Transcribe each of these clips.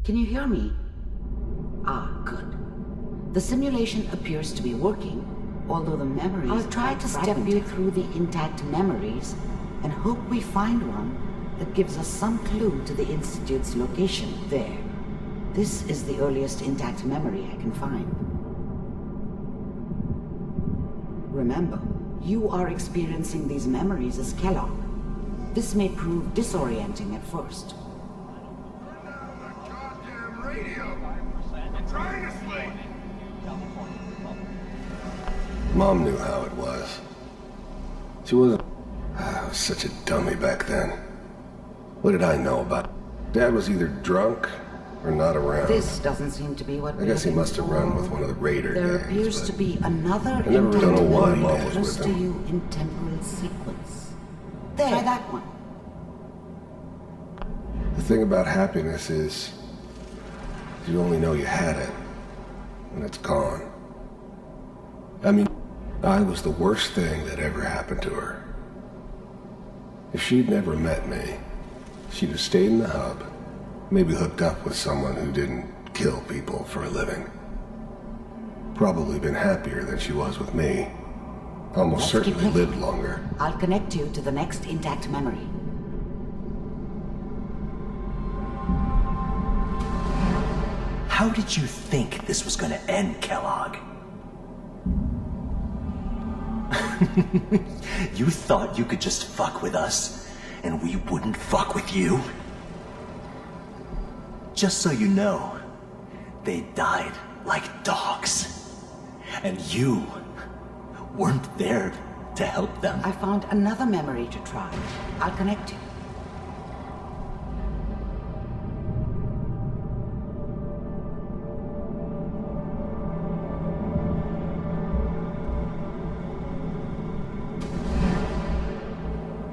Can you hear me? Ah, good. The simulation appears to be working, although the memories... I'll try to step you through the intact memories and hope we find one that gives us some clue to the Institute's location. There. This is the earliest intact memory I can find. Remember, you are experiencing these memories as Kellogg. This may prove disorienting at first. Mom knew how it was. She wasn't... I was such a dummy back then. What did I know about it? Dad was either drunk or not around. This doesn't seem to be what I guess he must have run with one of the Raider There gangs, appears to be another I never really know why memory Mom was close with to him. you in temporal sequence. There. Try that one. The thing about happiness is you only know you had it when it's gone. I mean, I was the worst thing that ever happened to her. If she'd never met me, she'd have stayed in the hub, maybe hooked up with someone who didn't kill people for a living. Probably been happier than she was with me. Almost Let's keep certainly looking. lived longer. I'll connect you to the next intact memory. How did you think this was gonna end, Kellogg? You thought you could just fuck with us, and we wouldn't fuck with you? Just so you know, they died like dogs. And you weren't there to help them. I found another memory to try. I'll connect you.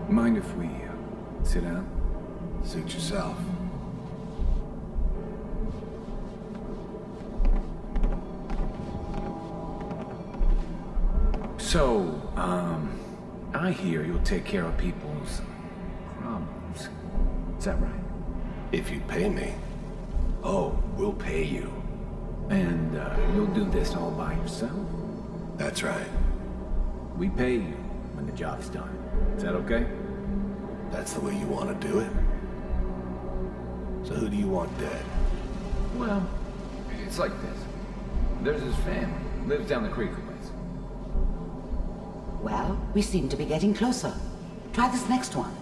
Mind if we sit down? Suit yourself. So, I hear you'll take care of people's problems. Is that right? If you pay me. Oh, we'll pay you. And you'll do this all by yourself? That's right. We pay you when the job's done. Is that okay? That's the way you want to do it? So who do you want dead? Well, it's like this. There's his family. Lives down the creek a ways. Well, we seem to be getting closer. Try this next one.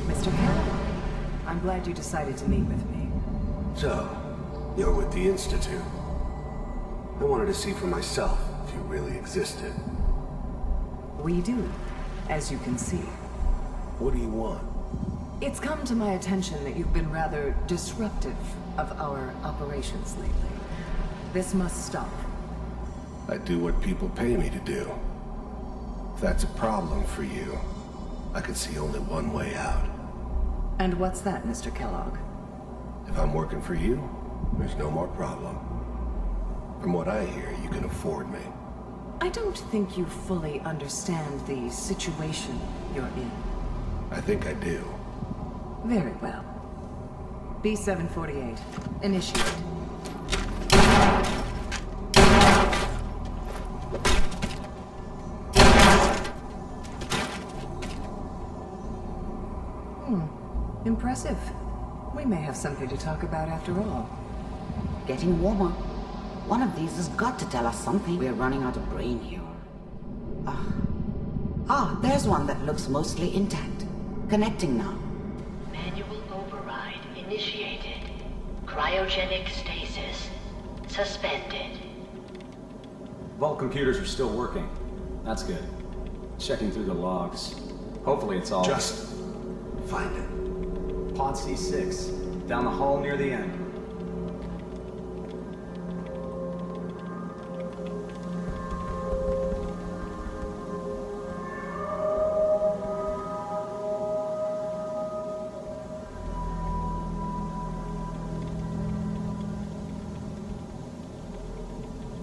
Mr. Kellogg, I'm glad you decided to meet with me. So, you're with the Institute. I wanted to see for myself if you really existed. We do, as you can see. What do you want? It's come to my attention that you've been rather disruptive of our operations lately. This must stop. I do what people pay me to do. If that's a problem for you, I can see only one way out. And what's that, Mr. Kellogg? If I'm working for you, there's no more problem. From what I hear, you can afford me. I don't think you fully understand the situation you're in. I think I do. Very well. B-748, initiate. Impressive. We may have something to talk about after all. Getting warmer. One of these has got to tell us something. We're running out of brain here. There's one that looks mostly intact. Connecting now. Manual override initiated. Cryogenic stasis suspended. Vault computers are still working. That's good. Checking through the logs. Hopefully it's all... Just find it. Pod C6, down the hall near the end.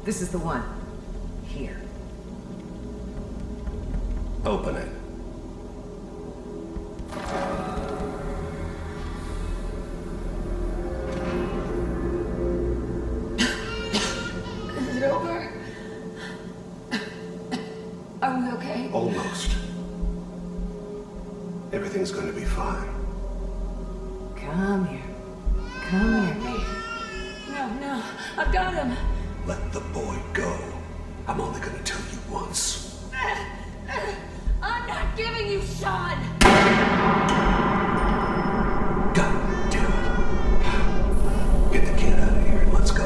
This is the one. Open it. Is it over? Are we okay? Almost. Everything's gonna be fine. Come here. Come here. No. I've got him. Let the boy go. I'm only gonna tell you once. I'm not giving you Sean! God damn it. Get the kid out of here and let's go.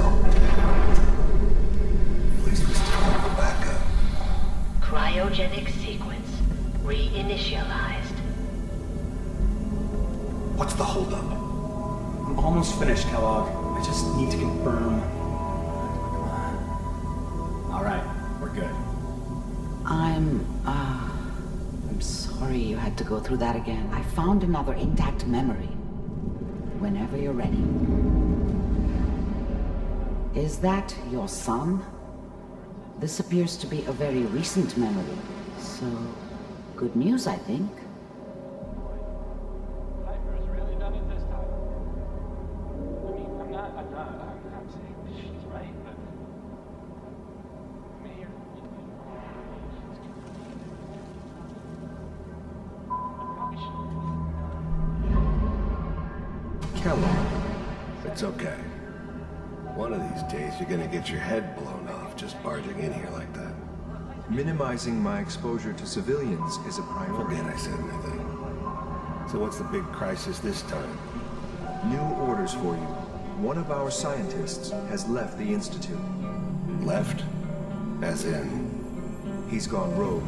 At least we still have a backup. Cryogenic sequence reinitialized. What's the holdup? I'm almost finished, Kellogg. I just need to confirm. All right, we're good. I'm sorry you had to go through that again. I found another intact memory. Whenever you're ready. Is that your son? This appears to be a very recent memory. So, good news, I think. Piper's really done it this time. I mean, I'm not saying she's right, but I mean, Kellogg. It's okay. One of these days you're gonna get your head blown off just barging in here like that. Minimizing my exposure to civilians is a priority. Forget I said anything. So what's the big crisis this time? New orders for you. One of our scientists has left the Institute. Left? As in? He's gone rogue.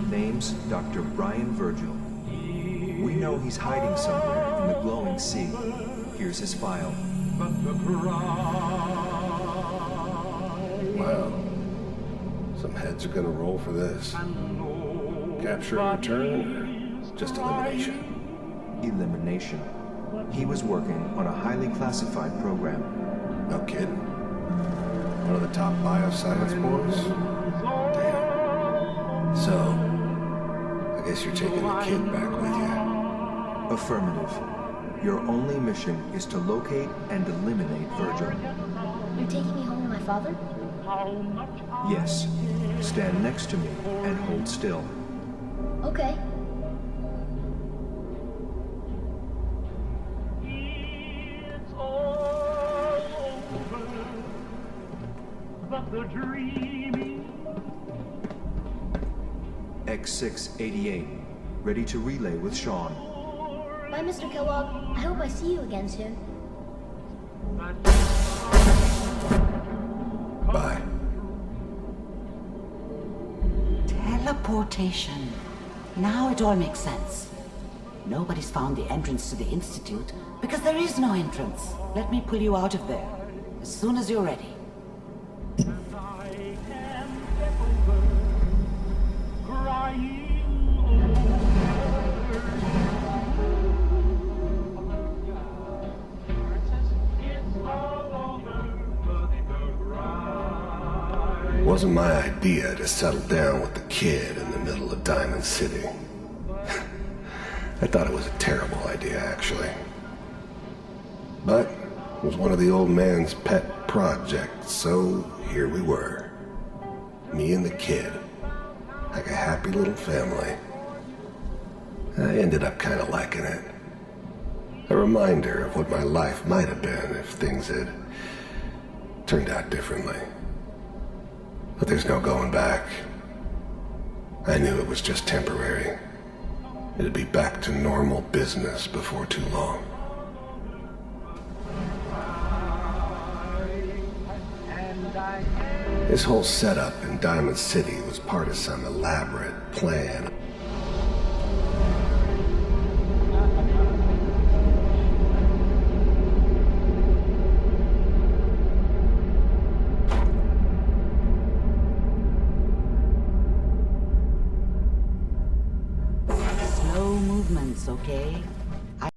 Name's Dr. Brian Virgil. We know he's hiding somewhere in the glowing sea. Here's his file. Wow. Some heads are gonna roll for this. Capture and return, or just elimination? Elimination. He was working on a highly classified program. No kidding. One of the top bioscience boys? Damn. So, I guess you're taking the kid back with you. Affirmative. Your only mission is to locate and eliminate Virgil. You're taking me home to my father? Yes. Stand next to me and hold still. Okay. it's all over, but the dreaming. X688. Ready to relay with Sean. Bye, Mr. Kellogg. I hope I see you again soon. Bye. Teleportation. Now it all makes sense. Nobody's found the entrance to the Institute because there is no entrance. Let me pull you out of there as soon as you're ready. I can get over crying over. It's all over, but the ride. Wasn't my idea to settle down with the kid in the middle of Diamond City. I thought it was a terrible idea, actually. But it was one of the old man's pet projects, so here we were. Me and the kid. Like a happy little family. I ended up kind of liking it. A reminder of what my life might have been if things had turned out differently. But there's no going back. I knew it was just temporary. It'd be back to normal business before too long. This whole setup in Diamond City was part of some elaborate plan. Slow movements, okay?